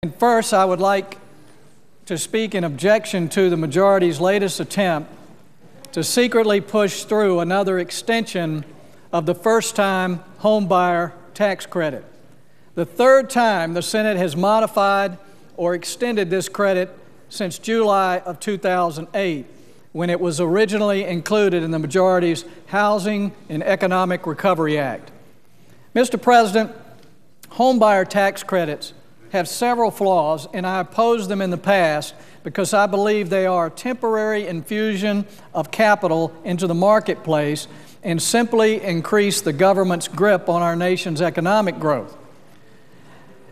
And first, I would like to speak in objection to the majority's latest attempt to secretly push through another extension of the first-time homebuyer tax credit. The third time the Senate has modified or extended this credit since July of 2008, when it was originally included in the majority's Housing and Economic Recovery Act. Mr. President, homebuyer tax credits have several flaws, and I opposed them in the past because I believe they are a temporary infusion of capital into the marketplace and simply increase the government's grip on our nation's economic growth.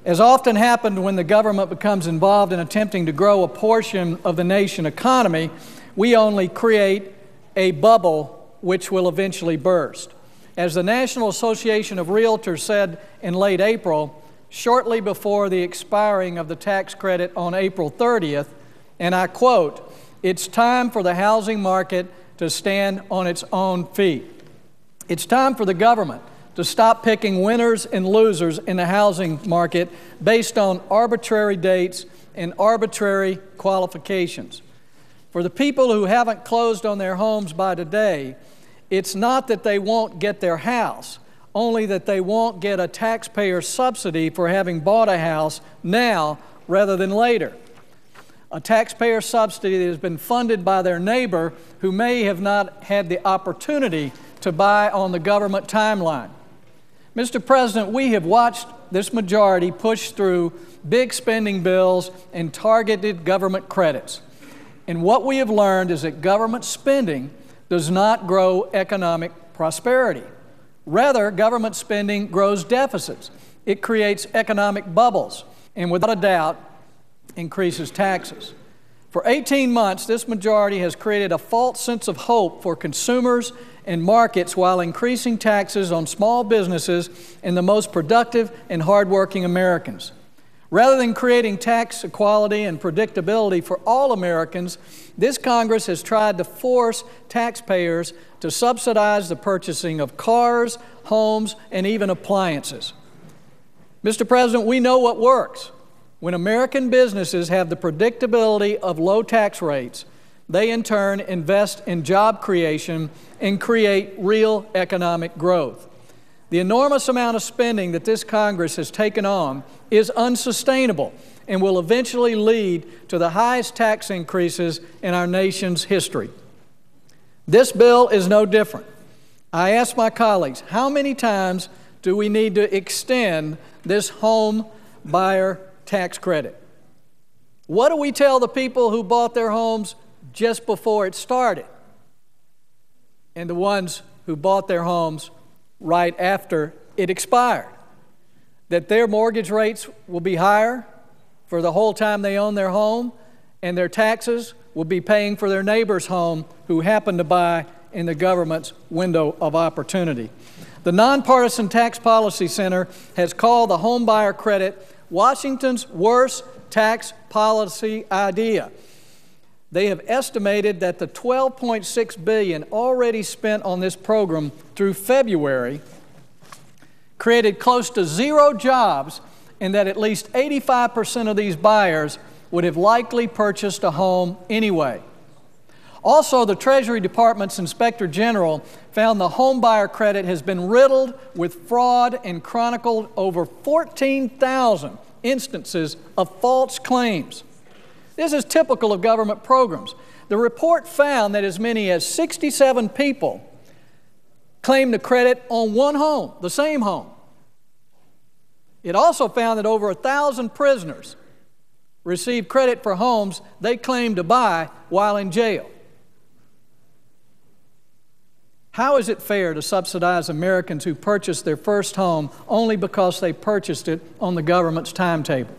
As often happened when the government becomes involved in attempting to grow a portion of the nation's economy, we only create a bubble which will eventually burst. As the National Association of Realtors said in late April, shortly before the expiring of the tax credit on April 30th, and I quote, "It's time for the housing market to stand on its own feet. It's time for the government to stop picking winners and losers in the housing market based on arbitrary dates and arbitrary qualifications. For the people who haven't closed on their homes by today, it's not that they won't get their house, only that they won't get a taxpayer subsidy for having bought a house now rather than later. A taxpayer subsidy that has been funded by their neighbor who may have not had the opportunity to buy on the government timeline." Mr. President, we have watched this majority push through big spending bills and targeted government credits. And what we have learned is that government spending does not grow economic prosperity. Rather, government spending grows deficits. It creates economic bubbles and, without a doubt, increases taxes. For 18 months, this majority has created a false sense of hope for consumers and markets while increasing taxes on small businesses and the most productive and hardworking Americans. Rather than creating tax equality and predictability for all Americans, this Congress has tried to force taxpayers to subsidize the purchasing of cars, homes, and even appliances. Mr. President, we know what works. When American businesses have the predictability of low tax rates, they in turn invest in job creation and create real economic growth. The enormous amount of spending that this Congress has taken on is unsustainable and will eventually lead to the highest tax increases in our nation's history. This bill is no different. I ask my colleagues, how many times do we need to extend this home buyer tax credit? What do we tell the people who bought their homes just before it started and the ones who bought their homes right after it expired? That their mortgage rates will be higher for the whole time they own their home, and their taxes will be paying for their neighbor's home who happened to buy in the government's window of opportunity. The Nonpartisan Tax Policy Center has called the home buyer credit Washington's worst tax policy idea. They have estimated that the $12.6 billion already spent on this program through February created close to zero jobs, and that at least 85% of these buyers would have likely purchased a home anyway. Also, the Treasury Department's Inspector General found the home buyer credit has been riddled with fraud and chronicled over 14,000 instances of false claims. This is typical of government programs. The report found that as many as 67 people claimed the credit on one home, the same home. It also found that over 1,000 prisoners received credit for homes they claimed to buy while in jail. How is it fair to subsidize Americans who purchased their first home only because they purchased it on the government's timetable?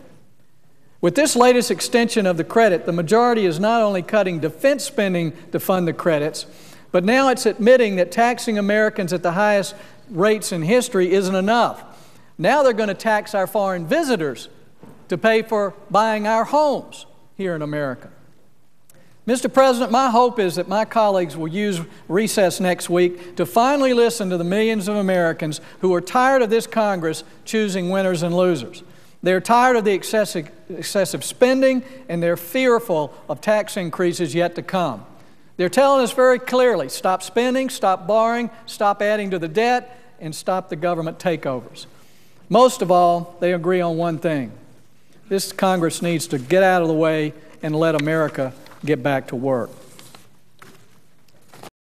With this latest extension of the credit, the majority is not only cutting defense spending to fund the credits, but now it's admitting that taxing Americans at the highest rates in history isn't enough. Now they're going to tax our foreign visitors to pay for buying our homes here in America. Mr. President, my hope is that my colleagues will use recess next week to finally listen to the millions of Americans who are tired of this Congress choosing winners and losers. They're tired of the excessive spending, and they're fearful of tax increases yet to come. They're telling us very clearly, stop spending, stop borrowing, stop adding to the debt, and stop the government takeovers. Most of all, they agree on one thing. This Congress needs to get out of the way and let America get back to work.